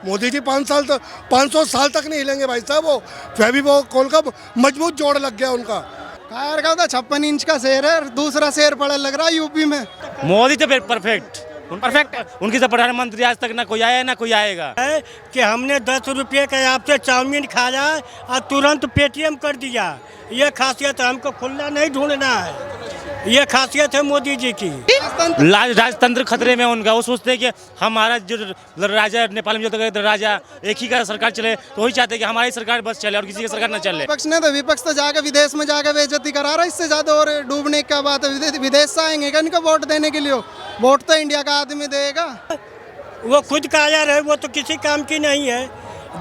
मोदी जी 500 साल तक नहीं हिलेंगे भाई साहब। वो फेविकोल का मजबूत जोड़ लग गया उनका। कायर का तो 56 इंच का शेर है, दूसरा शेर पड़ा लग रहा है यूपी में। मोदी तो परफेक्ट उनकी तो प्रधानमंत्री आज तक ना कोई आया ना कोई आएगा। है कि हमने 10 रुपये का आपसे चाउमीन खाया और तुरंत पेटीएम कर दिया। ये खासियत है, हमको खुला नहीं ढूंढना है। ये खासियत है मोदी जी की। राजतंत्र खतरे में उनका। वो सोचते हैं कि हमारा जो राजा नेपाल में जो राजा एक ही का सरकार चले, तो वही चाहते हैं कि हमारी सरकार बस चले और किसी की सरकार ना चले। विपक्ष तो जाकर विदेश में जाकर बेइज्जती करा रहा है। इससे ज्यादा और डूबने की बात है। विदेश से आएंगे क्या इनको वोट देने के लिए? वोट तो इंडिया का आदमी देगा। वो खुद कायर है, वो तो किसी काम की नहीं है।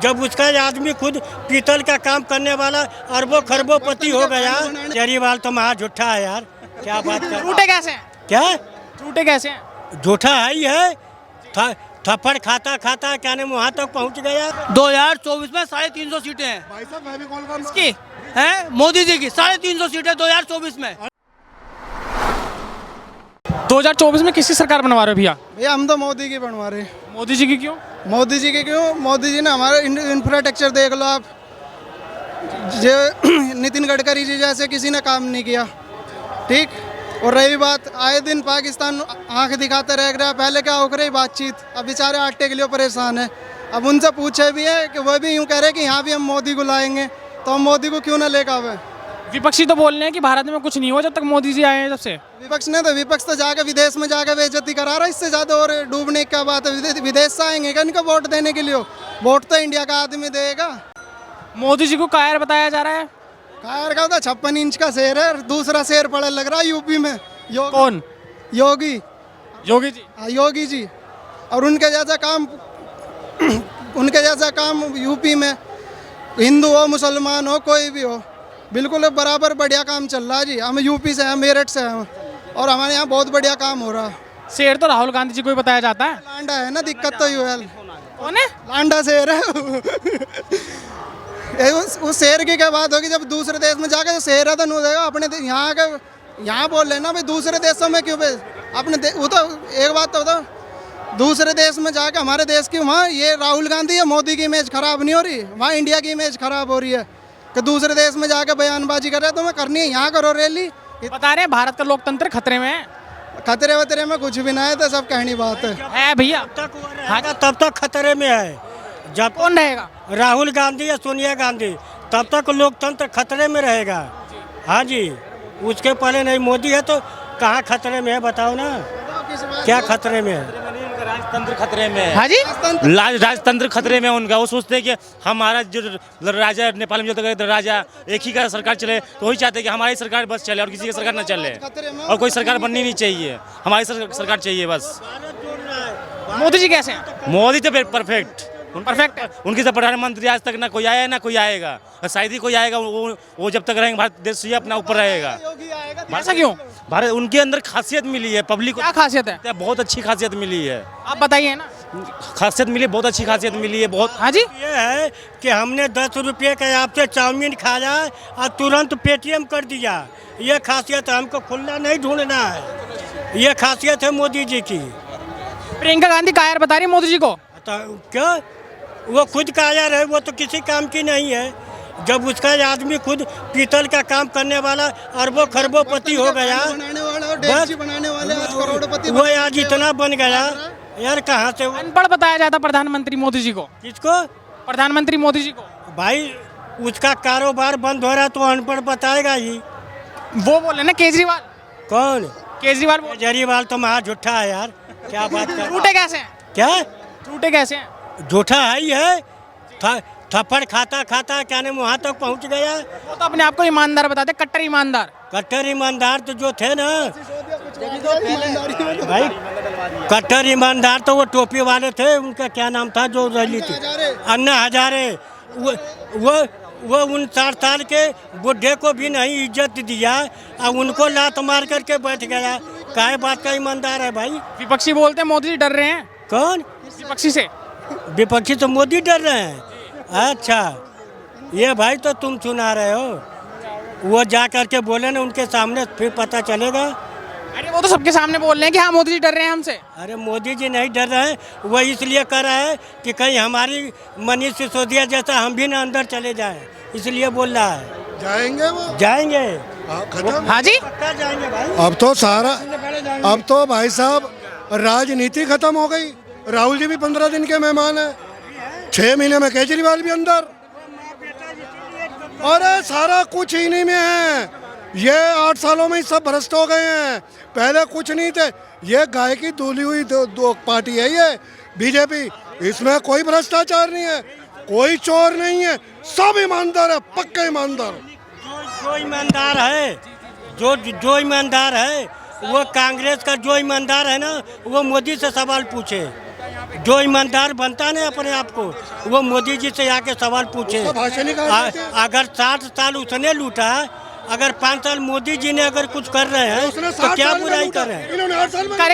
जब उसका आदमी खुद पीतल का काम करने वाला अरबों खरबों पति हो गया। केजरीवाल तो महा झूठा है यार, क्या बात कर। झूठे कैसे हैं? क्या झूठे कैसे हैं? झूठा है ही है। थप्पड़ खाता खाता क्या नाम वहाँ तक पहुँच गया। 2024 में 350 सीटें हैं भाई साहब फेविकोल का इसकी, हैं मोदी जी की 350 सीटें 2024 में। 2024 में किसकी सरकार बनवा रहे हो भैया? हम तो मोदी की बनवा रहे। मोदी जी की क्यों? मोदी जी के क्यों? मोदी जी ने हमारा इंफ्रास्ट्रक्चर देख लो आप। नितिन गडकरी जी जैसे किसी ने काम नहीं किया, ठीक। और रही बात, आए दिन पाकिस्तान आंख दिखाते रह गया। पहले क्या हो रही बातचीत, अब बेचारे आटे के लिए परेशान है। अब उनसे पूछे भी है कि वो भी यूँ कह रहे कि यहाँ भी हम मोदी को लाएंगे, तो हम मोदी को क्यों ना लेकर आवे? विपक्षी तो बोल रहे हैं कि भारत में कुछ नहीं हुआ जब तक मोदी जी आए हैं। जब से विपक्ष तो जाकर विदेश में जाकर बेइज्जती करा रहा है। इससे ज्यादा और डूबने की बात है। विदेश से आएंगे क्या इनको वोट देने के लिए? वोट तो इंडिया का आदमी देगा। मोदी जी को कायर बताया जा रहा है। कायर का तो 56 इंच का शेर है, दूसरा शेर पड़ा लग रहा है यूपी में। कौन? योगी जी। योगी जी। और उनके जैसा काम यूपी में हिंदू हो मुसलमान हो कोई भी हो, बिल्कुल बराबर बढ़िया काम चल रहा है जी। हम यूपी से हैं, मेरठ से हैं, और हमारे यहाँ बहुत बढ़िया काम हो रहा है। शेर तो राहुल गांधी जी को ही बताया जाता है। लांडा है ना, दिक्कत तो ये है। कौन है? लांडा शेर है। उस शेर की क्या बात होगी? जब दूसरे देश में जाकर शेर है तो नहीं देगा। अपने यहाँ बोल लेना भाई, दूसरे देशों में क्यों? अपने वो तो एक बात तो बताओ, दूसरे देश में जाकर हमारे देश की वहाँ ये राहुल गांधी या मोदी की इमेज खराब नहीं हो रही, वहाँ इंडिया की इमेज खराब हो रही है। कि दूसरे देश में जाकर बयानबाजी कर रहे हैं, तो मैं करनी है यहाँ करो रैली। बता रहे हैं भारत का लोकतंत्र खतरे में है। खतरे वतरे में कुछ भी ना है, तो सब कहनी बात है भैया। तब तक खतरे में है। जब कौन रहेगा? राहुल गांधी या सोनिया गांधी, तब तक लोकतंत्र खतरे में रहेगा। हाँ जी, उसके पहले नहीं। मोदी है तो कहाँ खतरे में है बताओ ना, क्या खतरे में है? राजतंत्र खतरे में है। हाँ जी, राजतंत्र खतरे में उनका। वो सोचते हैं कि हमारा जो राजा नेपाल में जो राजा एक ही का सरकार चले, तो वही चाहते हैं कि हमारी सरकार बस चले और किसी की सरकार ना चले। और कोई सरकार बननी नहीं चाहिए, हमारी सरकार चाहिए बस। मोदी जी कैसे हैं? मोदी तो परफेक्ट उनकी तो प्रधानमंत्री आज तक ना कोई आया ना कोई आएगा। शायद ही कोई आएगा। वो जब तक रहेंगे भारत देश ये अपना ऊपर रहेगा। ऐसा क्यों? भारत उनके अंदर खासियत मिली है, पब्लिक को। क्या खासियत है? बहुत अच्छी खासियत मिली है। आप बताइए ना। खासियत मिली, बहुत अच्छी खासियत मिली है बहुत। हाँ जी, ये है कि हमने 10 रुपये का आपसे चाउमीन खाया और तुरंत पेटीएम कर दिया। ये खासियत है, हमको खुला नहीं ढूंढना है। ये खासियत है मोदी जी की। प्रियंका गांधी कायर बता रही मोदी जी को। क्या वो खुद कायर है, वो तो किसी काम की नहीं है। जब उसका आदमी खुद पीतल का काम करने वाला अरबों खरबों पति हो गया, वो आज इतना बन गया यार। कहाँ से? अनपढ़ बताया जाता प्रधानमंत्री मोदी जी को। किसको? प्रधानमंत्री मोदी जी को। भाई उसका कारोबार बंद हो रहा तो अनपढ़ बताएगा ही। वो बोले ना केजरीवाल। कौन? केजरीवाल तो महा झूठा है यार, क्या बात कर। झूठे कैसे हैं? क्या झूठे कैसे हैं? झूठा है ही है। थप्पड़ खाता खाता क्या नाम वहाँ तक पहुँच गया। वो तो अपने आप को ईमानदार बताते, कट्टर ईमानदार। कट्टर ईमानदार तो जो थे ना भाई, कट्टर ईमानदार तो वो टोपी वाले थे। उनका क्या नाम था जो रैली थी? अन्ना हजारे। वो उन 60 साल के बुढ़े को भी नहीं इज्जत दिया और उनको लात मार करके बैठ गया। काय बात का ईमानदार है भाई? विपक्षी बोलते हैं मोदी जी डर रहे हैं। कौन? विपक्षी से। विपक्षी तो मोदी डर रहे हैं। अच्छा, ये भाई तो तुम सुना रहे हो। वो जा करके बोले ना उनके सामने, फिर पता चलेगा। अरे वो तो सबके सामने बोल रहे हैं कि हाँ मोदी जी डर रहे हैं हमसे। अरे मोदी जी नहीं डर रहे हैं, वो इसलिए कर रहे हैं कि कहीं हमारी मनीष सिसोदिया जैसा हम भी ना अंदर चले जाएं, इसलिए बोल रहा है। जाएंगे वो, जाएंगे, खत्म। हाँ जी, पक्का जाएंगे भाई। अब तो सारा, अब तो भाई साहब राजनीति खत्म हो गई। राहुल जी भी 15 दिन के मेहमान हैं, 6 महीने में केजरीवाल भी अंदर। अरे सारा कुछ इन्हीं में है। ये 8 सालों में ही सब भ्रष्ट हो गए हैं, पहले कुछ नहीं थे। ये गाय की दूली हुई दो पार्टी है ये बीजेपी। इसमें कोई भ्रष्टाचार नहीं है, कोई चोर नहीं है, सब ईमानदार है, पक्के ईमानदार। जो ईमानदार है, जो ईमानदार है, वो कांग्रेस का जो ईमानदार है ना, वो मोदी से सवाल पूछे। जो ईमानदार बनता है ना अपने आप को, वो मोदी जी से आके सवाल पूछे। अगर 60 साल उसने लूटा, अगर 5 साल मोदी जी ने अगर कुछ कर रहे हैं तो क्या बुराई कर रहे हैं?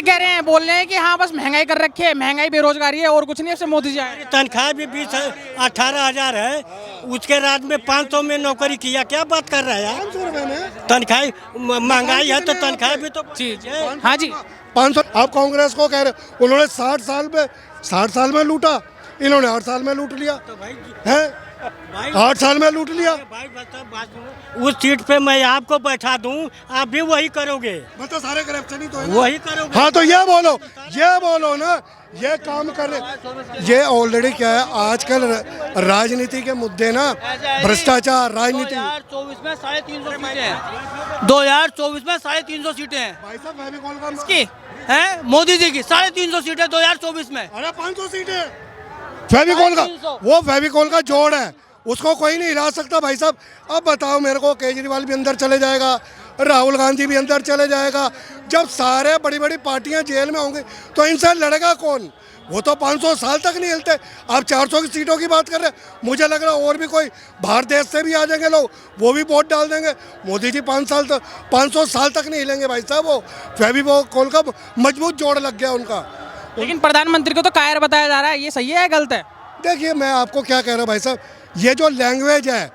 कह रहे हैं, बोल रहे हैं कि हाँ बस महंगाई कर रखी है, महंगाई बेरोजगारी है और कुछ नहीं, अब मोदी जी आए। तनख्वाह भी 18,000 है, उसके रात में 500 में नौकरी किया, क्या बात कर रहे हैं यार? तनख्वाह महंगाई है तो तनख्वाह भी तो चीज है। हाँ जी, 500। आप कांग्रेस को कह रहे, उन्होंने 60 साल में लूटा, इन्होंने 8 साल में लूट लिया है, 8 साल में लूट लिया। उस सीट पे मैं आपको बैठा दूं, आप भी वही करोगे, मतलब सारे करप्शन ही तो है ना? वही करोगे। हाँ तो ये बोलो ना, ये काम कर रहे। ये ऑलरेडी क्या है आजकल राजनीति के मुद्दे ना, भ्रष्टाचार, राजनीति। 2024 में 350 सीटें हैं। 2024 में 350 सीटें हैं। भाई साहब फेविकॉल का किसकी हैं? मोदी जी की 350 सीटें 2024 में। अरे 500 सीटें फेविकॉल का, वो फेविकॉल का जोड़ है, उसको कोई नहीं हिला सकता भाई साहब। अब बताओ मेरे को, केजरीवाल भी अंदर चले जाएगा, राहुल गांधी भी अंदर चले जाएगा। जब सारे बड़ी बड़ी पार्टियां जेल में होंगी तो इनसे लड़ेगा कौन? वो तो 500 साल तक नहीं हिलते। आप 400 की सीटों की बात कर रहे हैं, मुझे लग रहा है और भी कोई बाहर देश से भी आ जाएंगे लोग, वो भी वोट डाल देंगे। मोदी जी 500 साल तक नहीं हिलेंगे भाई साहब। वो फेविकॉल का मजबूत जोड़ लग गया उनका। लेकिन प्रधानमंत्री को तो कायर बताया जा रहा है, ये सही है या गलत है? देखिए मैं आपको क्या कह रहा हूँ भाई साहब, ये जो लैंग्वेज है,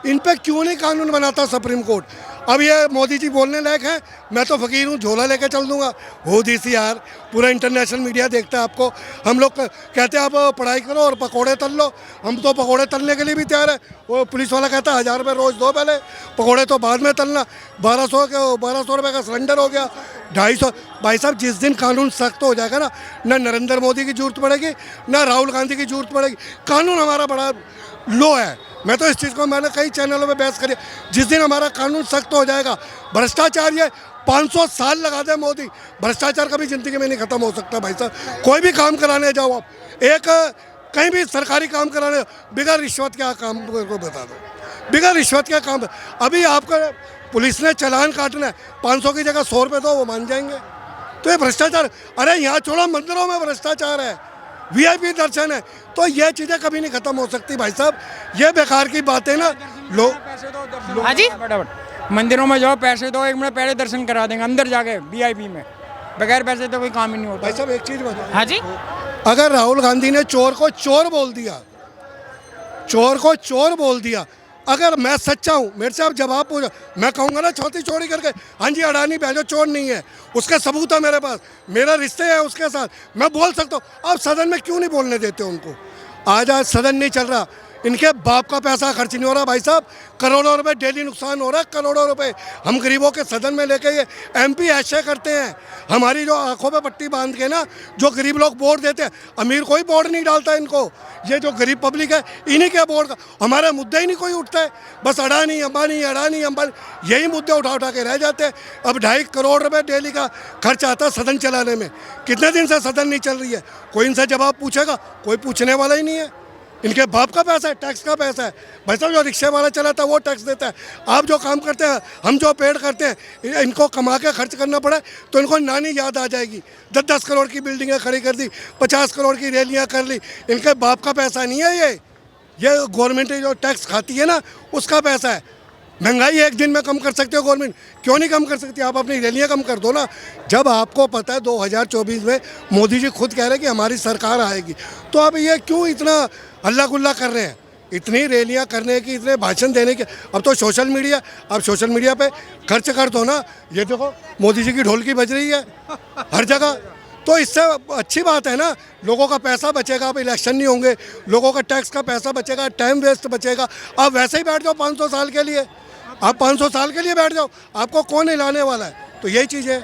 इन पे क्यों नहीं कानून बनाता सुप्रीम कोर्ट? अब ये मोदी जी बोलने लायक है, मैं तो फकीर हूँ, झोला लेके चल दूंगा। हो दी यार, पूरा इंटरनेशनल मीडिया देखता है आपको। हम लोग कहते हैं आप पढ़ाई करो और पकोड़े तल लो, हम तो पकोड़े तलने के लिए भी तैयार है। वो पुलिस वाला कहता है 1000 रुपये रोज़ दो, पहले पकोड़े तो बाद में तलना। 1200 रुपये का सिलेंडर हो गया, 250। भाई साहब जिस दिन कानून सख्त हो जाएगा ना नरेंद्र मोदी की जरूरत पड़ेगी, ना राहुल गांधी की जरूरत पड़ेगी। कानून हमारा बड़ा लो है। मैं तो इस चीज़ को, मैंने कई चैनलों में बहस करी, जिस दिन हमारा कानून सख्त हो जाएगा, भ्रष्टाचार ये 500 साल लगा दे मोदी, भ्रष्टाचार कभी ज़िंदगी में नहीं ख़त्म हो सकता भाई साहब। कोई भी काम कराने जाओ आप, एक कहीं भी सरकारी काम कराने, बिना रिश्वत क्या काम को बता दो, बिना रिश्वत क्या काम। अभी आपका पुलिस ने चालान काटना है, 500 की जगह 100 रुपये दो, वो मान जाएंगे। तो ये भ्रष्टाचार, अरे यहाँ छोड़ो, मंदिरों में भ्रष्टाचार है, VIP दर्शन है, तो ये चीज़ें कभी नहीं खत्म हो सकती भाई साहब। ये बेकार की बातें ना लोग। हाँ जी, मंदिरों में जाओ, पैसे दो, 1 मिनट पहले दर्शन करा देंगे अंदर जाके VIP में, बगैर पैसे तो कोई काम ही नहीं होता। भाई साहब एक चीज़ बताओ, हाँ जी, अगर राहुल गांधी ने चोर को चोर बोल दिया, चोर को चोर बोल दिया, अगर मैं सच्चा हूँ, मेरे से आप जवाब पूछो, मैं कहूँगा ना चौथी चोरी करके, हाँ जी अडानी भेजो, चोर नहीं है, उसका सबूत है मेरे पास, मेरा रिश्ते है उसके साथ, मैं बोल सकता हूँ। आप सदन में क्यों नहीं बोलने देते उनको? आज सदन नहीं चल रहा, इनके बाप का पैसा खर्च नहीं हो रहा भाई साहब, करोड़ों रुपए डेली नुकसान हो रहा है, करोड़ों रुपए हम गरीबों के सदन में लेके ये MP ऐसे करते हैं। हमारी जो आंखों पे पट्टी बांध के ना, जो गरीब लोग वोट देते हैं, अमीर कोई वोट नहीं डालता इनको, ये जो गरीब पब्लिक है इन्हीं के वोट का, हमारे मुद्दे ही नहीं कोई उठता है। बस अडानी अंबानी यही मुद्दे उठा के रह जाते हैं। अब 2.5 करोड़ रुपए डेली का खर्च आता है सदन चलाने में, कितने दिन से सदन नहीं चल रही है, कोई इनसे जवाब पूछेगा? कोई पूछने वाला ही नहीं है। इनके बाप का पैसा है, टैक्स का पैसा है भाई साहब। जो रिक्शे वाला चलाता है वो टैक्स देता है, आप जो काम करते हैं, हम जो पेड़ करते हैं, इनको कमा के खर्च करना पड़ा तो इनको नानी याद आ जाएगी। 10-10 करोड़ की बिल्डिंगें खड़ी कर दी, 50 करोड़ की रैलियां कर ली, इनके बाप का पैसा नहीं है ये गवर्नमेंट जो टैक्स खाती है ना, उसका पैसा है। महंगाई एक दिन में कम कर सकते हो गवर्नमेंट, क्यों नहीं कम कर सकती? आप अपनी रैलियाँ कम कर दो ना। जब आपको पता है 2024 में मोदी जी खुद कह रहे हैं कि हमारी सरकार आएगी, तो आप ये क्यों इतना हल्ला गुल्ला कर रहे हैं? इतनी रैलियां करने की, इतने भाषण देने के, अब तो सोशल मीडिया पे खर्च कर दो ना। ये देखो मोदी जी की ढोलकी बज रही है हर जगह, तो इससे अच्छी बात है ना, लोगों का पैसा बचेगा, अब इलेक्शन नहीं होंगे, लोगों का टैक्स का पैसा बचेगा, टाइम वेस्ट बचेगा। आप वैसे ही बैठ जाओ 500 साल के लिए, आप 500 साल के लिए बैठ जाओ, आपको कौन हिलाने वाला है? तो यही चीज़ है।